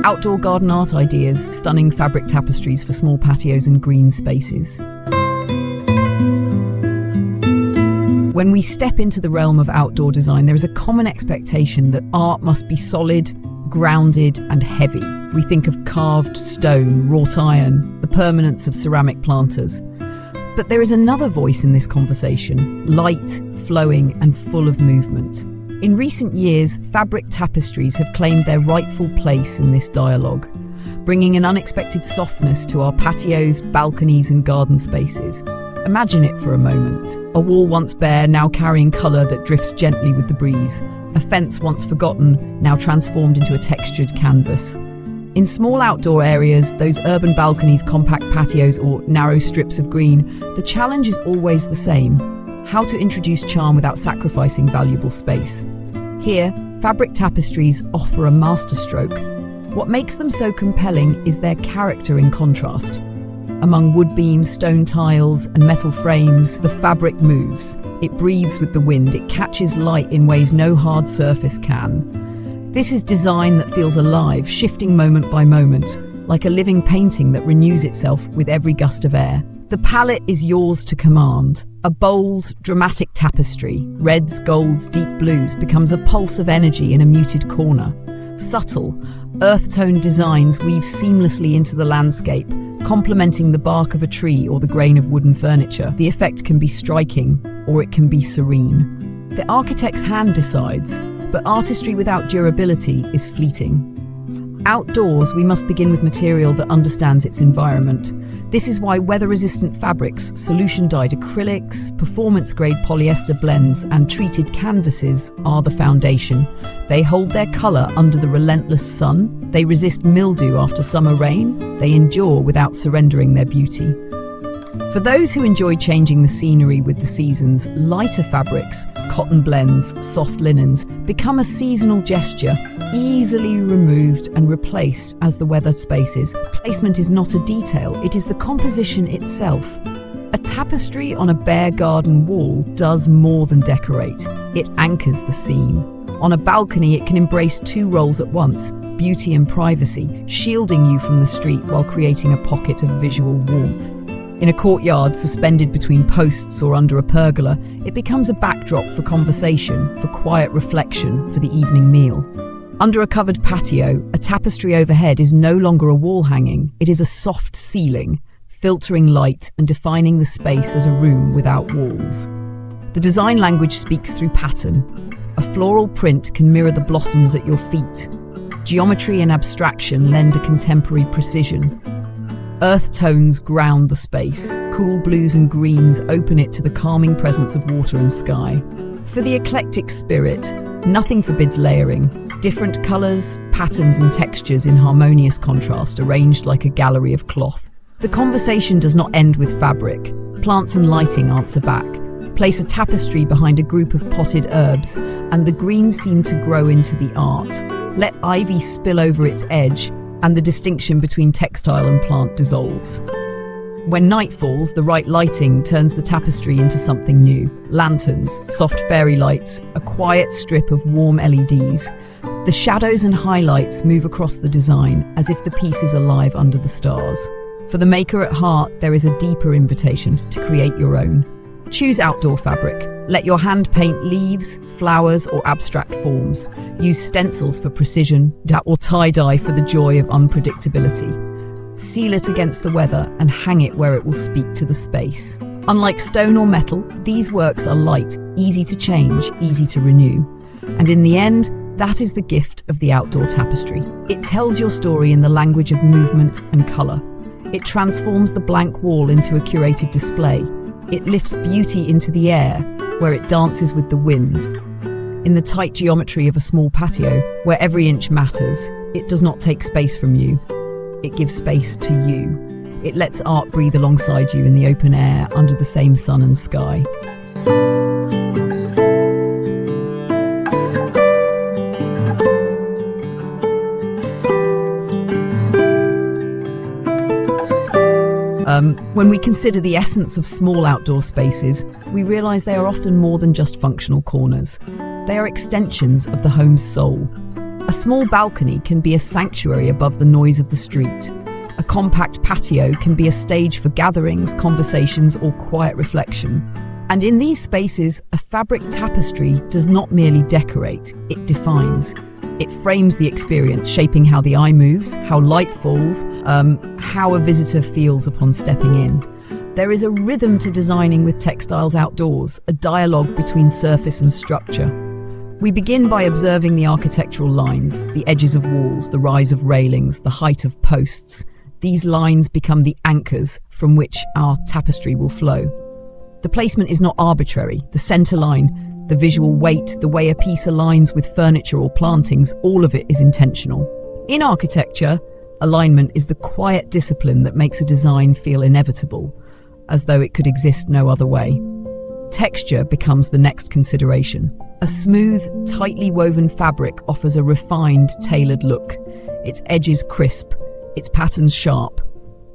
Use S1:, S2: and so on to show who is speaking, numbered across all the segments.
S1: Outdoor garden art ideas, stunning fabric tapestries for small patios and green spaces. When we step into the realm of outdoor design, there is a common expectation that art must be solid, grounded, and heavy. We think of carved stone, wrought iron, the permanence of ceramic planters. But there is another voice in this conversation, light, flowing, and full of movement. In recent years, fabric tapestries have claimed their rightful place in this dialogue, bringing an unexpected softness to our patios, balconies, and garden spaces. Imagine it for a moment. A wall once bare, now carrying colour that drifts gently with the breeze. A fence once forgotten, now transformed into a textured canvas. In small outdoor areas, those urban balconies, compact patios, or narrow strips of green, the challenge is always the same: how to introduce charm without sacrificing valuable space. Here, fabric tapestries offer a masterstroke. What makes them so compelling is their character in contrast. Among wood beams, stone tiles, and metal frames, the fabric moves. It breathes with the wind, it catches light in ways no hard surface can. This is design that feels alive, shifting moment by moment, like a living painting that renews itself with every gust of air. The palette is yours to command. A bold, dramatic tapestry, reds, golds, deep blues, becomes a pulse of energy in a muted corner. Subtle, earth-toned designs weave seamlessly into the landscape, complementing the bark of a tree or the grain of wooden furniture. The effect can be striking, or it can be serene. The architect's hand decides, but artistry without durability is fleeting. Outdoors, we must begin with material that understands its environment. This is why weather-resistant fabrics, solution-dyed acrylics, performance-grade polyester blends, and treated canvases are the foundation. They hold their colour under the relentless sun, they resist mildew after summer rain, they endure without surrendering their beauty. For those who enjoy changing the scenery with the seasons, lighter fabrics, cotton blends, soft linens, become a seasonal gesture, easily removed and replaced as the weather spaces. Placement is not a detail, it is the composition itself. A tapestry on a bare garden wall does more than decorate, it anchors the scene. On a balcony, it can embrace two roles at once, beauty and privacy, shielding you from the street while creating a pocket of visual warmth. In a courtyard suspended between posts or under a pergola, it becomes a backdrop for conversation, for quiet reflection, for the evening meal. Under a covered patio, a tapestry overhead is no longer a wall hanging, it is a soft ceiling, filtering light and defining the space as a room without walls. The design language speaks through pattern. A floral print can mirror the blossoms at your feet. Geometry and abstraction lend a contemporary precision. Earth tones ground the space. Cool blues and greens open it to the calming presence of water and sky. For the eclectic spirit, nothing forbids layering. Different colours, patterns and textures in harmonious contrast, arranged like a gallery of cloth. The conversation does not end with fabric. Plants and lighting answer back. Place a tapestry behind a group of potted herbs, and the greens seem to grow into the art. Let ivy spill over its edge, and the distinction between textile and plant dissolves. When night falls, the right lighting turns the tapestry into something new. Lanterns, soft fairy lights, a quiet strip of warm LEDs. The shadows and highlights move across the design as if the piece is alive under the stars. For the maker at heart, there is a deeper invitation to create your own. Choose outdoor fabric. Let your hand paint leaves, flowers, or abstract forms. Use stencils for precision, or tie-dye for the joy of unpredictability. Seal it against the weather and hang it where it will speak to the space. Unlike stone or metal, these works are light, easy to change, easy to renew. And in the end, that is the gift of the outdoor tapestry. It tells your story in the language of movement and colour. It transforms the blank wall into a curated display. It lifts beauty into the air, where it dances with the wind. In the tight geometry of a small patio, where every inch matters, it does not take space from you. It gives space to you. It lets art breathe alongside you in the open air, under the same sun and sky. When we consider the essence of small outdoor spaces, we realise they are often more than just functional corners. They are extensions of the home's soul. A small balcony can be a sanctuary above the noise of the street. A compact patio can be a stage for gatherings, conversations, or quiet reflection. And in these spaces, a fabric tapestry does not merely decorate, it defines. It frames the experience, shaping how the eye moves, how light falls, how a visitor feels upon stepping in. There is a rhythm to designing with textiles outdoors, a dialogue between surface and structure. We begin by observing the architectural lines, the edges of walls, the rise of railings, the height of posts. These lines become the anchors from which our tapestry will flow. The placement is not arbitrary. The center line, the visual weight, the way a piece aligns with furniture or plantings, all of it is intentional. In architecture, alignment is the quiet discipline that makes a design feel inevitable, as though it could exist no other way. Texture becomes the next consideration. A smooth, tightly woven fabric offers a refined, tailored look. Its edges crisp, its patterns sharp.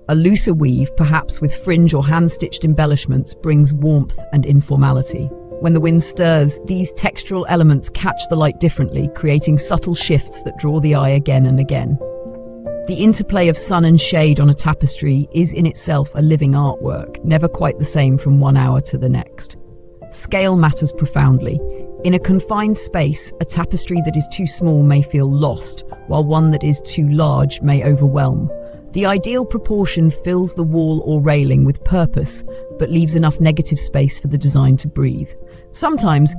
S1: A looser weave, perhaps with fringe or hand-stitched embellishments, brings warmth and informality. When the wind stirs, these textural elements catch the light differently, creating subtle shifts that draw the eye again and again. The interplay of sun and shade on a tapestry is in itself a living artwork, never quite the same from one hour to the next. Scale matters profoundly. In a confined space, a tapestry that is too small may feel lost, while one that is too large may overwhelm. The ideal proportion fills the wall or railing with purpose, but leaves enough negative space for the design to breathe. Sometimes,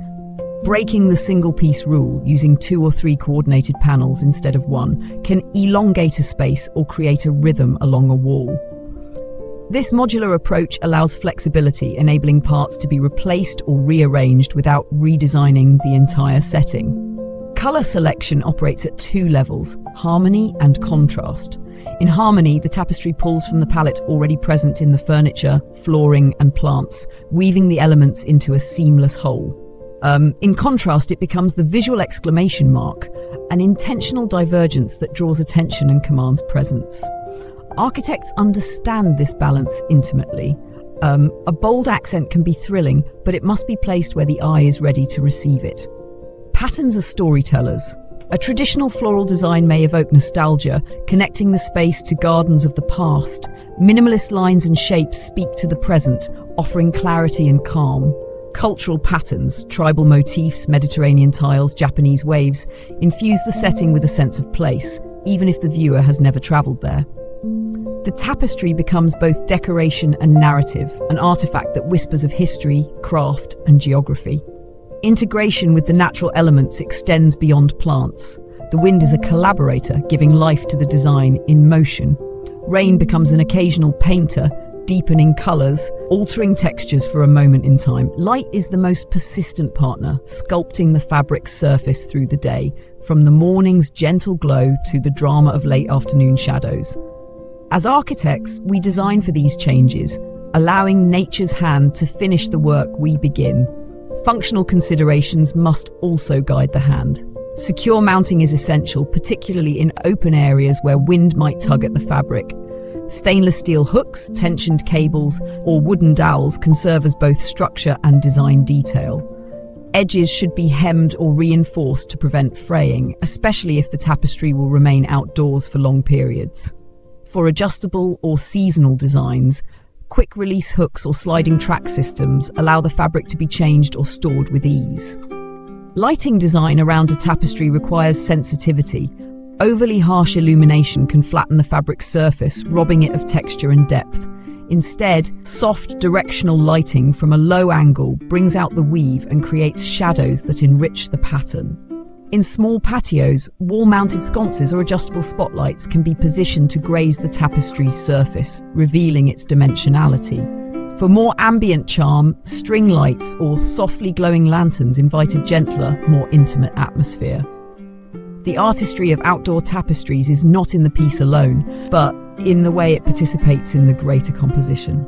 S1: breaking the single-piece rule, using 2 or 3 coordinated panels instead of one, can elongate a space or create a rhythm along a wall. This modular approach allows flexibility, enabling parts to be replaced or rearranged without redesigning the entire setting. Color selection operates at 2 levels, harmony and contrast. In harmony, the tapestry pulls from the palette already present in the furniture, flooring, and plants, weaving the elements into a seamless whole. In contrast, it becomes the visual exclamation mark, an intentional divergence that draws attention and commands presence. Architects understand this balance intimately. A bold accent can be thrilling, but it must be placed where the eye is ready to receive it. Patterns are storytellers. A traditional floral design may evoke nostalgia, connecting the space to gardens of the past. Minimalist lines and shapes speak to the present, offering clarity and calm. Cultural patterns, tribal motifs, Mediterranean tiles, Japanese waves, infuse the setting with a sense of place, even if the viewer has never traveled there. The tapestry becomes both decoration and narrative, an artifact that whispers of history, craft, and geography. Integration with the natural elements extends beyond plants. The wind is a collaborator, giving life to the design in motion. Rain becomes an occasional painter, deepening colors, altering textures for a moment in time. Light is the most persistent partner, sculpting the fabric's surface through the day, from the morning's gentle glow to the drama of late afternoon shadows. As architects, we design for these changes, allowing nature's hand to finish the work we begin. Functional considerations must also guide the hand. Secure mounting is essential, particularly in open areas where wind might tug at the fabric. Stainless steel hooks, tensioned cables, or wooden dowels can serve as both structure and design detail. Edges should be hemmed or reinforced to prevent fraying, especially if the tapestry will remain outdoors for long periods. For adjustable or seasonal designs, quick-release hooks or sliding track systems allow the fabric to be changed or stored with ease. Lighting design around a tapestry requires sensitivity. Overly harsh illumination can flatten the fabric's surface, robbing it of texture and depth. Instead, soft, directional lighting from a low angle brings out the weave and creates shadows that enrich the pattern. In small patios, wall-mounted sconces or adjustable spotlights can be positioned to graze the tapestry's surface, revealing its dimensionality. For more ambient charm, string lights or softly glowing lanterns invite a gentler, more intimate atmosphere. The artistry of outdoor tapestries is not in the piece alone, but in the way it participates in the greater composition.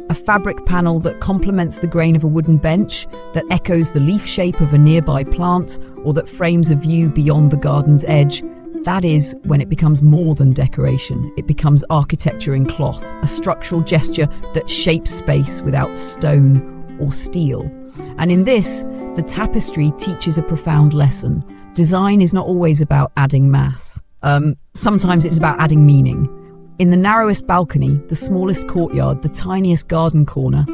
S1: A fabric panel that complements the grain of a wooden bench, that echoes the leaf shape of a nearby plant, or that frames a view beyond the garden's edge, that is when it becomes more than decoration. It becomes architecture in cloth, a structural gesture that shapes space without stone or steel. And in this, the tapestry teaches a profound lesson. Design is not always about adding mass. Sometimes it's about adding meaning. In the narrowest balcony, the smallest courtyard, the tiniest garden corner,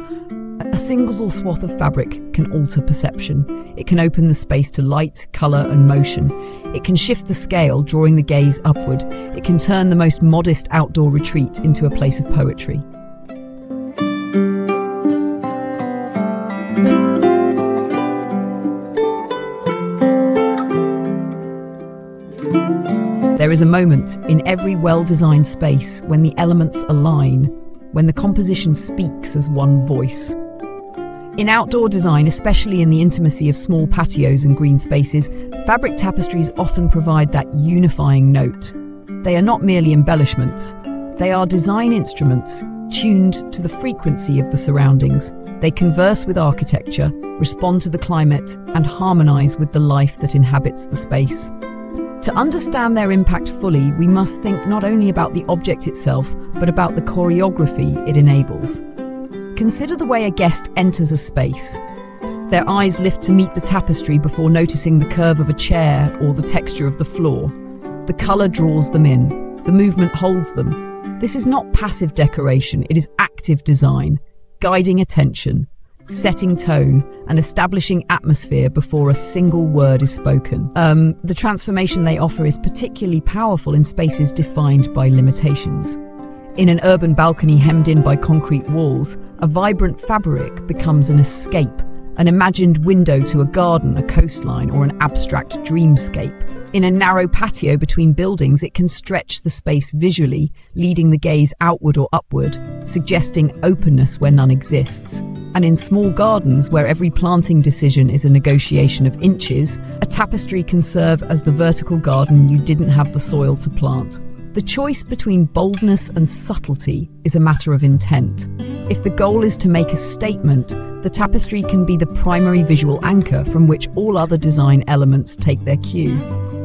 S1: a single swath of fabric can alter perception. It can open the space to light, colour and motion. It can shift the scale, drawing the gaze upward. It can turn the most modest outdoor retreat into a place of poetry. There is a moment in every well-designed space when the elements align, when the composition speaks as one voice. In outdoor design, especially in the intimacy of small patios and green spaces, fabric tapestries often provide that unifying note. They are not merely embellishments. They are design instruments tuned to the frequency of the surroundings. They converse with architecture, respond to the climate, and harmonize with the life that inhabits the space. To understand their impact fully, we must think not only about the object itself, but about the choreography it enables. Consider the way a guest enters a space. Their eyes lift to meet the tapestry before noticing the curve of a chair or the texture of the floor. The color draws them in. The movement holds them. This is not passive decoration, it is active design, guiding attention, setting tone, and establishing atmosphere before a single word is spoken. The transformation they offer is particularly powerful in spaces defined by limitations. In an urban balcony hemmed in by concrete walls, a vibrant fabric becomes an escape, an imagined window to a garden, a coastline, or an abstract dreamscape. In a narrow patio between buildings, it can stretch the space visually, leading the gaze outward or upward, suggesting openness where none exists. And in small gardens, where every planting decision is a negotiation of inches, a tapestry can serve as the vertical garden you didn't have the soil to plant. The choice between boldness and subtlety is a matter of intent. If the goal is to make a statement, the tapestry can be the primary visual anchor from which all other design elements take their cue.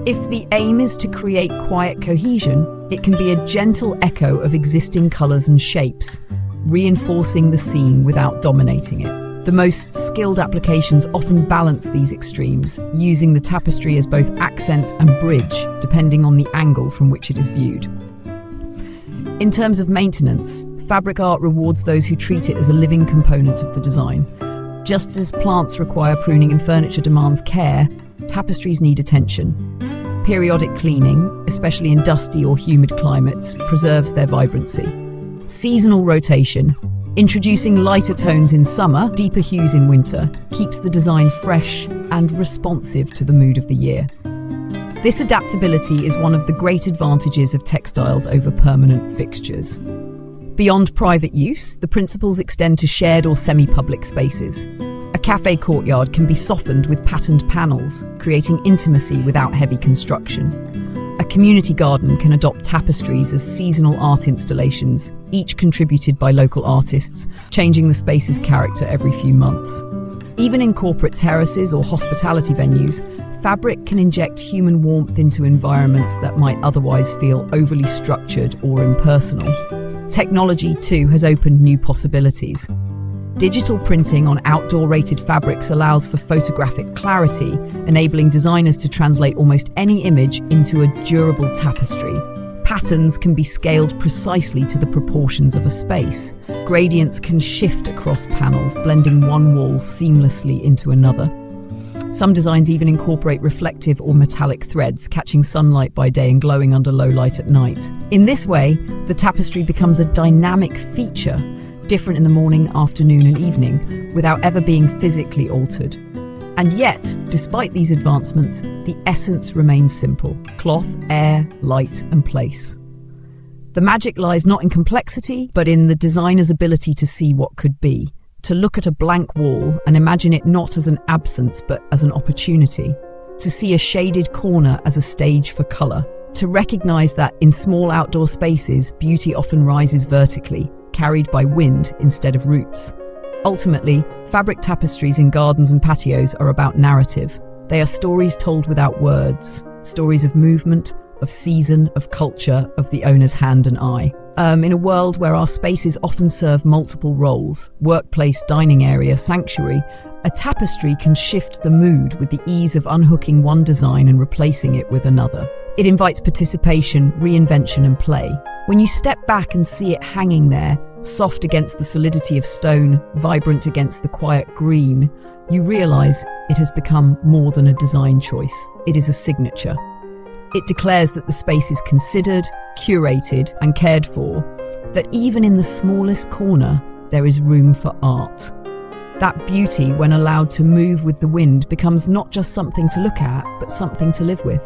S1: If the aim is to create quiet cohesion, it can be a gentle echo of existing colours and shapes, reinforcing the scene without dominating it. The most skilled applications often balance these extremes, using the tapestry as both accent and bridge, depending on the angle from which it is viewed. In terms of maintenance, fabric art rewards those who treat it as a living component of the design. Just as plants require pruning and furniture demands care, tapestries need attention. Periodic cleaning, especially in dusty or humid climates, preserves their vibrancy. Seasonal rotation, introducing lighter tones in summer, deeper hues in winter, keeps the design fresh and responsive to the mood of the year. This adaptability is one of the great advantages of textiles over permanent fixtures. Beyond private use, the principles extend to shared or semi-public spaces. A cafe courtyard can be softened with patterned panels, creating intimacy without heavy construction. A community garden can adopt tapestries as seasonal art installations, each contributed by local artists, changing the space's character every few months. Even in corporate terraces or hospitality venues, fabric can inject human warmth into environments that might otherwise feel overly structured or impersonal. Technology, too, has opened new possibilities. Digital printing on outdoor-rated fabrics allows for photographic clarity, enabling designers to translate almost any image into a durable tapestry. Patterns can be scaled precisely to the proportions of a space. Gradients can shift across panels, blending one wall seamlessly into another. Some designs even incorporate reflective or metallic threads, catching sunlight by day and glowing under low light at night. In this way, the tapestry becomes a dynamic feature, different in the morning, afternoon, and evening, without ever being physically altered. And yet, despite these advancements, the essence remains simple: cloth, air, light, and place. The magic lies not in complexity, but in the designer's ability to see what could be, to look at a blank wall and imagine it not as an absence, but as an opportunity, to see a shaded corner as a stage for colour, to recognise that in small outdoor spaces, beauty often rises vertically, carried by wind instead of roots. Ultimately, fabric tapestries in gardens and patios are about narrative. They are stories told without words, stories of movement, of season, of culture, of the owner's hand and eye. In a world where our spaces often serve multiple roles, workplace, dining area, sanctuary, a tapestry can shift the mood with the ease of unhooking one design and replacing it with another. It invites participation, reinvention, and play. When you step back and see it hanging there, soft against the solidity of stone, vibrant against the quiet green, you realize it has become more than a design choice. It is a signature. It declares that the space is considered, curated, and cared for, that even in the smallest corner, there is room for art. That beauty, when allowed to move with the wind, becomes not just something to look at, but something to live with.